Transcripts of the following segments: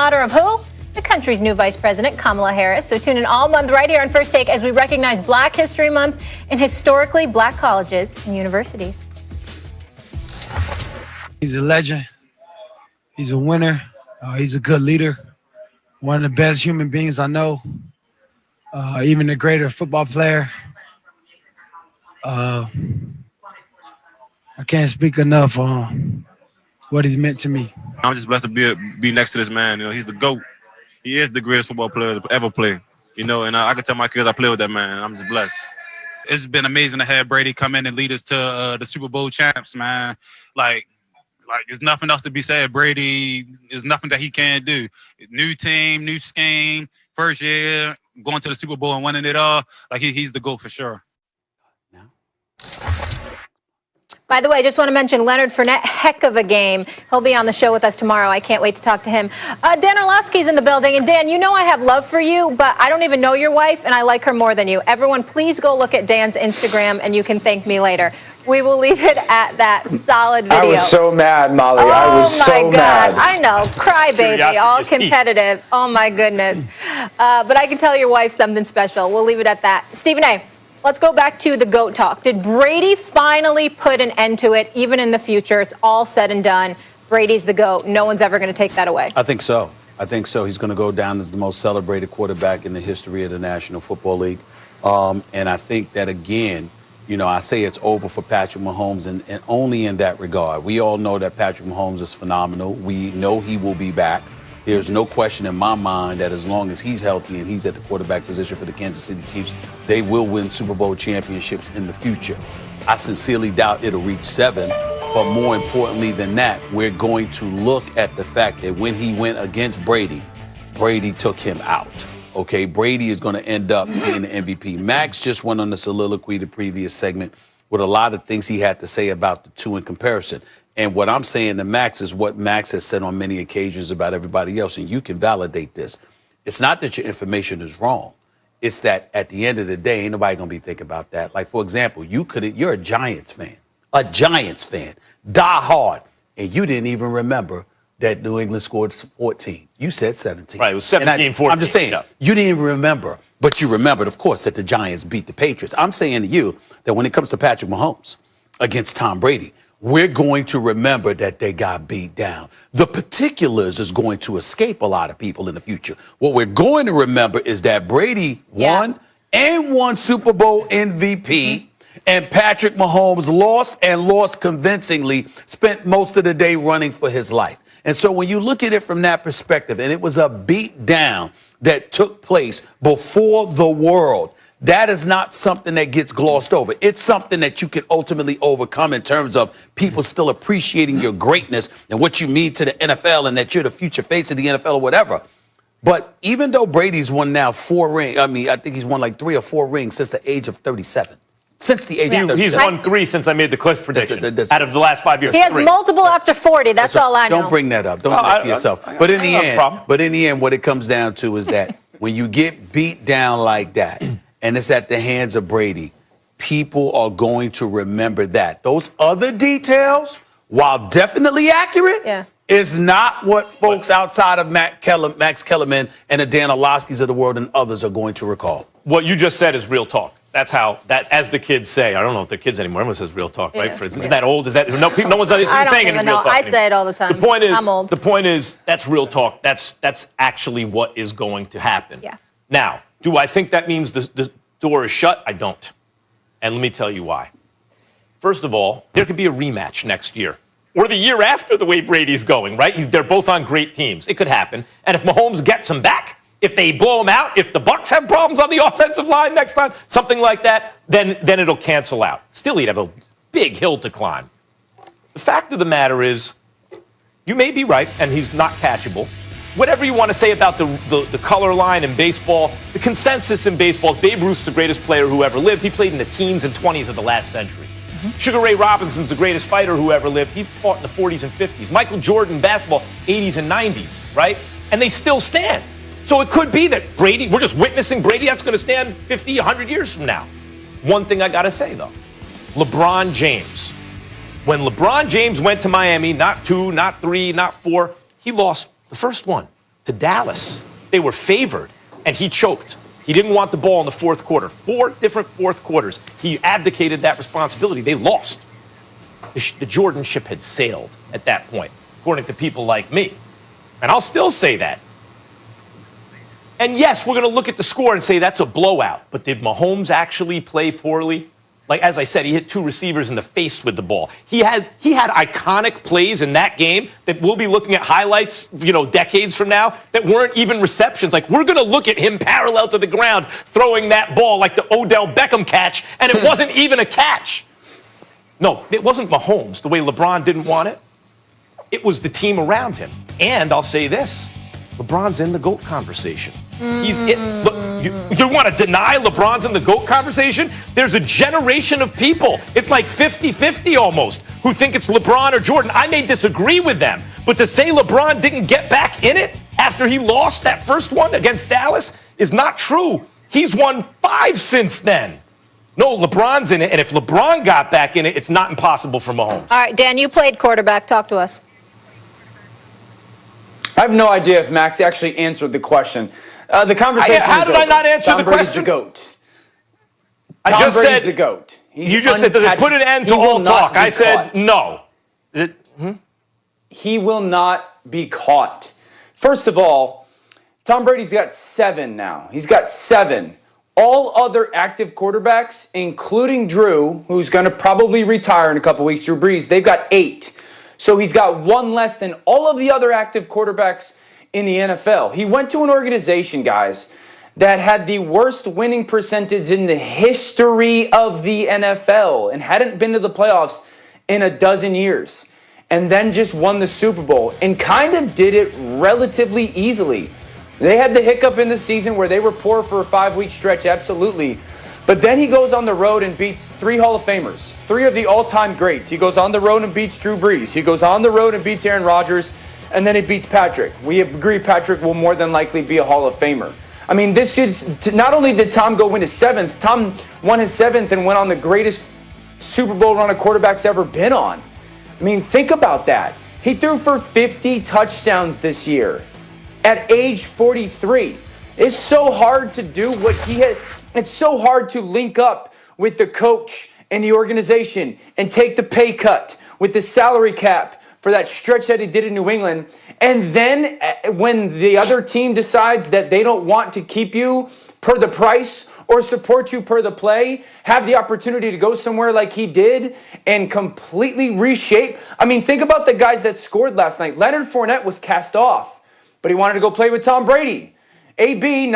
honor of who? The country's new Vice President, Kamala Harris. So tune in all month right here on First Take as we recognize Black History Month in historically Black colleges and universities. He's a legend. He's a winner. He's a good leader. One of the best human beings I know. Even a greater football player. I can't speak enough on what he's meant to me. I'm just blessed to be next to this man. You know, he's the GOAT. He is the greatest football player to ever play. You know, and I can tell my kids I play with that man. And I'm just blessed. It's been amazing to have Brady come in and lead us to the Super Bowl champs, man. Like there's nothing else to be said. Brady, there's nothing that he can't do. New team, new scheme, first year, going to the Super Bowl and winning it all. Like he's the GOAT for sure. By the way, I just want to mention Leonard Fournette, heck of a game. He'll be on the show with us tomorrow. I can't wait to talk to him. Dan Orlovsky's in the building. And Dan, you know I have love for you, but I don't even know your wife, and I like her more than you. Everyone, please go look at Dan's Instagram, and you can thank me later. We will leave it at that. Solid video. I was so mad, Molly. Oh, I was so mad. I know. Crybaby, all competitive. Oh, my goodness. But I can tell your wife something special. We'll leave it at that. Stephen A., let's go back to the GOAT talk. Did Brady finally put an end to it, even in the future? It's all said and done. Brady's the GOAT. No one's ever going to take that away. I think so. He's going to go down as the most celebrated quarterback in the history of the National Football League. And I think that, again, you know, I say it's over for Patrick Mahomes, and only in that regard. We all know that Patrick Mahomes is phenomenal. We know he will be back. There's no question in my mind that as long as he's healthy and he's at the quarterback position for the Kansas City Chiefs, they will win Super Bowl championships in the future. I sincerely doubt it'll reach 7, but more importantly than that, we're going to look at the fact that when he went against Brady, Brady took him out. Okay, Brady is going to end up being the MVP. Max just went on the soliloquy the previous segment with a lot of things he had to say about the two in comparison. And what I'm saying to Max is what Max has said on many occasions about everybody else, and you can validate this. It's not that your information is wrong. It's that at the end of the day, ain't nobody going to be thinking about that. Like, for example, you're a Giants fan, die hard, and you didn't even remember that New England scored 14. You said 17. Right, it was 17-14. I'm just saying, you didn't even remember, but you remembered, of course, that the Giants beat the Patriots. I'm saying to you that when it comes to Patrick Mahomes against Tom Brady, we're going to remember that they got beat down. The particulars is going to escape a lot of people in the future. What we're going to remember is that Brady won Super Bowl MVP, and Patrick Mahomes lost convincingly, spent most of the day running for his life. And so when you look at it from that perspective, and it was a beat down that took place before the world, that is not something that gets glossed over. It's something that you can ultimately overcome in terms of people still appreciating your greatness and what you mean to the NFL and that you're the future face of the NFL or whatever. But even though Brady's won now 4 rings, I think he's won like 3 or 4 rings since the age of 37. Since the age of 37. He's won 3 since I made the Cliff prediction. Out of the last 5 years. He has multiple after 40. That's all I know. Don't bring that up. Don't do that to yourself. But in the end, what it comes down to is that when you get beat down like that, and it's at the hands of Brady, people are going to remember that. Those other details, while definitely accurate, is not what folks outside of Max Kellerman and the Dan Orlovskys of the world and others are going to recall. What you just said is real talk. That's as the kids say. I don't know if they're kids anymore. Everyone says real talk, right? Isn't that old? Is that no one's saying it in real talk? I say it all the time. The point is that's real talk. That's actually what is going to happen. Yeah. Now, do I think that means the door is shut? I don't. And let me tell you why. First of all, there could be a rematch next year. Or the year after the way Brady's going, right? They're both on great teams. It could happen. And if Mahomes gets him back, if they blow him out, if the Bucs have problems on the offensive line next time, something like that, then it'll cancel out. Still, he'd have a big hill to climb. The fact of the matter is, you may be right, and he's not catchable. Whatever you want to say about the color line in baseball, the consensus in baseball is Babe Ruth's the greatest player who ever lived. He played in the teens and 20s of the last century. Sugar Ray Robinson's the greatest fighter who ever lived. He fought in the 40s and 50s. Michael Jordan, basketball, 80s and 90s, right? And they still stand. So it could be that Brady, we're just witnessing Brady that's going to stand 50, 100 years from now. One thing I got to say, though, LeBron James. When LeBron James went to Miami, not 2, not 3, not 4, he lost the first one. to Dallas. They were favored, and he choked. He didn't want the ball in the fourth quarter. 4 different fourth quarters. He abdicated that responsibility. They lost. The Jordan ship had sailed at that point, according to people like me. And I'll still say that. And yes, we're going to look at the score and say that's a blowout. But did Mahomes actually play poorly? Like, as I said, he hit 2 receivers in the face with the ball. He had iconic plays in that game that we'll be looking at highlights, decades from now, that weren't even receptions. Like, we're going to look at him parallel to the ground throwing that ball like the Odell Beckham catch, and it wasn't even a catch. No, it wasn't Mahomes, the way LeBron didn't want it. It was the team around him. And I'll say this, LeBron's in the GOAT conversation. He's in. Look, you want to deny LeBron's in the GOAT conversation? There's a generation of people, it's like 50-50 almost, who think it's LeBron or Jordan. I may disagree with them, but to say LeBron didn't get back in it after he lost that first one against Dallas is not true. He's won 5 since then. No, LeBron's in it, and if LeBron got back in it, it's not impossible for Mahomes. All right, Dan, you played quarterback. Talk to us. I have no idea if Max actually answered the question. The conversation How is did I over. not answer Tom the Brady's question? the GOAT. I Tom just Brady's said the GOAT. You just said, does it put an end to all talk? I said no. He will not be caught. First of all, Tom Brady's got 7 now. He's got 7. All other active quarterbacks, including Drew, who's going to probably retire in a couple weeks, Drew Brees, they've got 8. So he's got 1 less than all of the other active quarterbacks in the NFL. He went to an organization, guys, that had the worst winning percentage in the history of the NFL and hadn't been to the playoffs in a dozen years, and then just won the Super Bowl and kind of did it relatively easily. They had the hiccup in the season where they were poor for a 5-week stretch, absolutely. But then he goes on the road and beats 3 Hall of Famers, 3 of the all-time greats. He goes on the road and beats Drew Brees. He goes on the road and beats Aaron Rodgers, and then he beats Patrick. We agree Patrick will more than likely be a Hall of Famer. I mean, this is, not only did Tom go win his 7th, Tom won his 7th and went on the greatest Super Bowl run a quarterback's ever been on. I mean, think about that. He threw for 50 touchdowns this year at age 43. It's so hard to do what he had. It's so hard to link up with the coach and the organization and take the pay cut with the salary cap for that stretch that he did in New England. And then when the other team decides that they don't want to keep you per the price or support you per the play, have the opportunity to go somewhere like he did and completely reshape. I mean, think about the guys that scored last night. Leonard Fournette was cast off, but he wanted to go play with Tom Brady. AB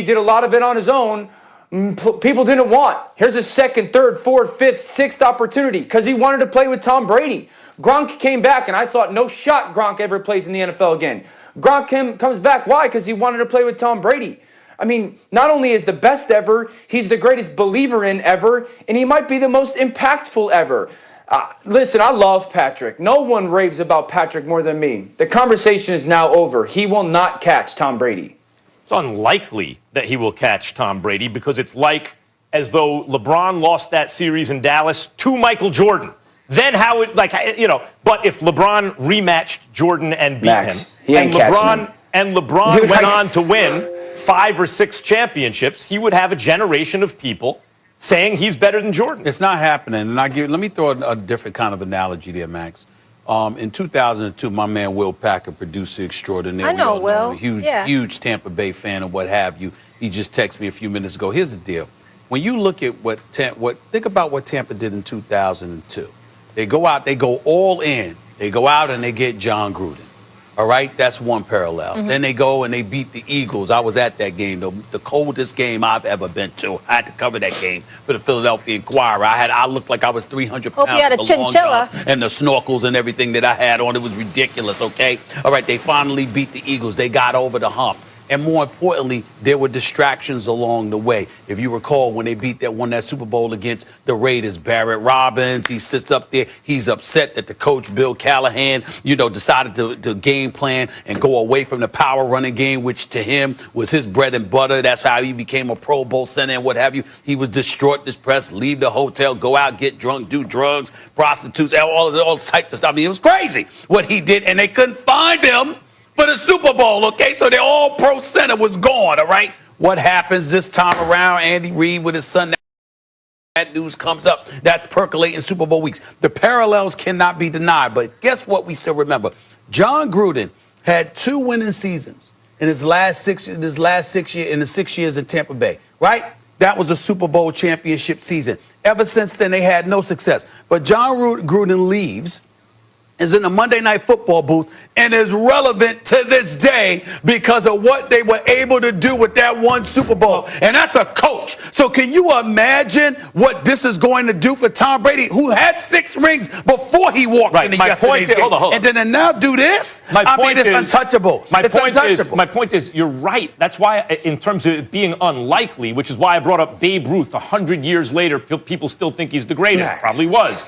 did a lot of it on his own. People didn't want. Here's a 2nd, 3rd, 4th, 5th, 6th opportunity because he wanted to play with Tom Brady. Gronk came back, and I thought, no shot Gronk ever plays in the NFL again. Gronk comes back. Why? Because he wanted to play with Tom Brady. I mean, not only is the best ever, he's the greatest believer in ever, and he might be the most impactful ever. Listen, I love Patrick. No one raves about Patrick more than me. The conversation is now over. He will not catch Tom Brady. It's unlikely that he will catch Tom Brady because it's like as though LeBron lost that series in Dallas to Michael Jordan. Then how it, but if LeBron rematched Jordan and beat him, and LeBron went on to win 5 or 6 championships, he would have a generation of people saying he's better than Jordan. It's not happening. And let me throw a different kind of analogy there, Max. In 2002, my man Will Packer, producer extraordinaire. I know Will. Huge Tampa Bay fan and what have you. He just texted me a few minutes ago. Here's the deal. When you look at think about what Tampa did in 2002. They go out, they go all in. They go out and they get John Gruden. All right, that's one parallel. Mm-hmm. Then they go and they beat the Eagles. I was at that game, the coldest game I've ever been to. I had to cover that game for the Philadelphia Inquirer. I looked like I was 300 pounds. Hope you had a chinchilla. And the snorkels and everything that I had on. It was ridiculous, okay? All right, they finally beat the Eagles. They got over the hump. And more importantly, there were distractions along the way. If you recall, when they won that Super Bowl against the Raiders, Barrett Robbins, he sits up there. He's upset that the coach, Bill Callahan, decided to game plan and go away from the power running game, which to him was his bread and butter. That's how he became a Pro Bowl center and what have you. He was distraught, depressed, leave the hotel, go out, get drunk, do drugs, prostitutes, all types of stuff. I mean, it was crazy what he did, and they couldn't find him. for the Super Bowl, okay? So their all-pro center was gone, all right? What happens this time around? Andy Reid with his son. That news comes up. That's percolating Super Bowl weeks. The parallels cannot be denied. But guess what? We still remember. John Gruden had 2 winning seasons in his last 6 years in Tampa Bay. Right? That was a Super Bowl championship season. Ever since then, they had no success. But John Gruden leaves, is in the Monday Night Football booth, and is relevant to this day because of what they were able to do with that one Super Bowl. And that's a coach. So can you imagine what this is going to do for Tom Brady, who had 6 rings before he walked into yesterday's game? Hold on. And then to now do this? It's untouchable. My point is, you're right. That's why, in terms of it being unlikely, which is why I brought up Babe Ruth 100 years later, people still think he's the greatest. Probably was.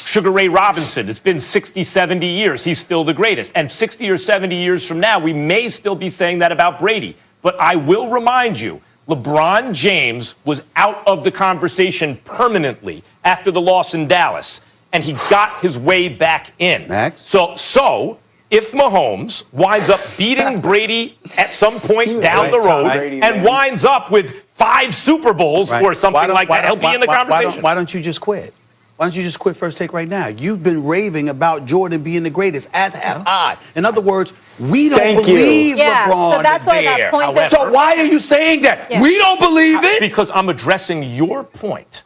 Sugar Ray Robinson, it's been 60, 70 years. He's still the greatest. And 60 or 70 years from now, we may still be saying that about Brady. But I will remind you, LeBron James was out of the conversation permanently after the loss in Dallas. And he got his way back in. Max? So if Mahomes winds up beating Brady at some point down the road and winds up with 5 Super Bowls or something like that, he'll be in the conversation. Why don't you just quit? Why don't you just quit First Take right now? You've been raving about Jordan being the greatest, as have I. In other words, we don't believe LeBron so that's is why there. that point However, So why are you saying that? We don't believe it? Because I'm addressing your point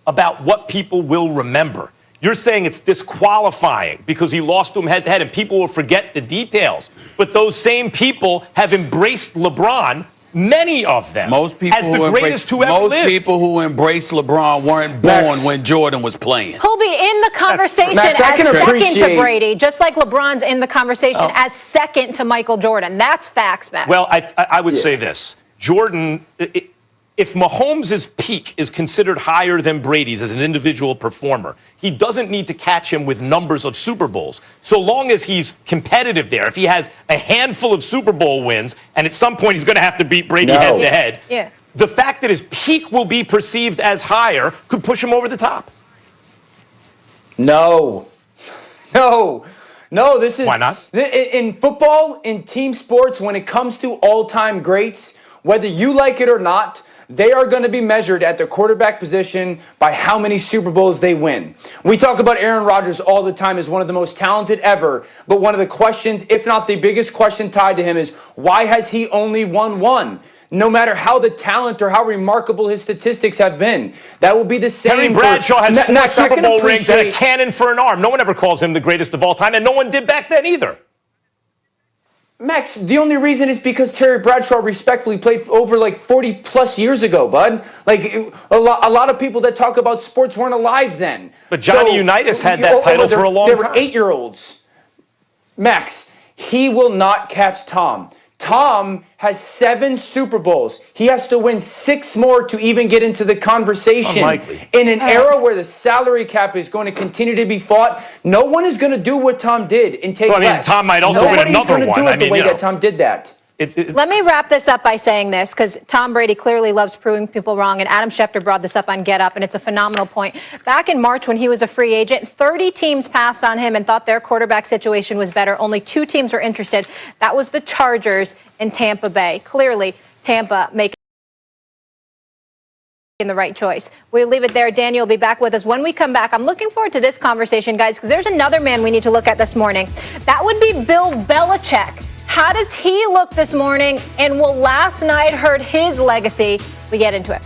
about what people will remember. You're saying it's disqualifying because he lost to him head-to-head and people will forget the details. But those same people have embraced LeBron, many of them, most people as the greatest who ever lived. Most people who embraced LeBron weren't born when Jordan was playing. He'll be in the conversation as second to Brady, just like LeBron's in the conversation as second to Michael Jordan. That's facts, Matt. Well, I would say this. Jordan, if Mahomes' peak is considered higher than Brady's as an individual performer, he doesn't need to catch him with numbers of Super Bowls. So long as he's competitive there, if he has a handful of Super Bowl wins, and at some point he's going to have to beat Brady head-to-head, the fact that his peak will be perceived as higher could push him over the top. No, this is... Why not? In football, in team sports, when it comes to all-time greats, whether you like it or not, they are going to be measured at the quarterback position by how many Super Bowls they win. We talk about Aaron Rodgers all the time as one of the most talented ever, but one of the questions, if not the biggest question tied to him, is why has he only won 1? No matter how the talent or how remarkable his statistics have been. That will be the same. Terry Bradshaw has 4 Super Bowl rings and a cannon for an arm. No one ever calls him the greatest of all time, and no one did back then either. Max, the only reason is because Terry Bradshaw respectfully played over like 40 plus years ago, bud. Like a lot of people that talk about sports weren't alive then. But Johnny Unitas had that title for a long time. They were 8-year-olds. Max, he will not catch Tom. Tom has 7 Super Bowls. He has to win 6 more to even get into the conversation. Unlikely. In an era where the salary cap is going to continue to be fought, no one is going to do what Tom did and take less. Tom might also win another one. Nobody's going to do it the way that Tom did that. Let me wrap this up by saying this, because Tom Brady clearly loves proving people wrong, and Adam Schefter brought this up on Get Up, and it's a phenomenal point. Back in March when he was a free agent, 30 teams passed on him and thought their quarterback situation was better. Only 2 teams were interested. That was the Chargers and Tampa Bay. Clearly, Tampa making the right choice. We'll leave it there. Daniel will be back with us when we come back. I'm looking forward to this conversation, guys, because there's another man we need to look at this morning. That would be Bill Belichick. How does he look this morning, and will last night hurt his legacy? We get into it.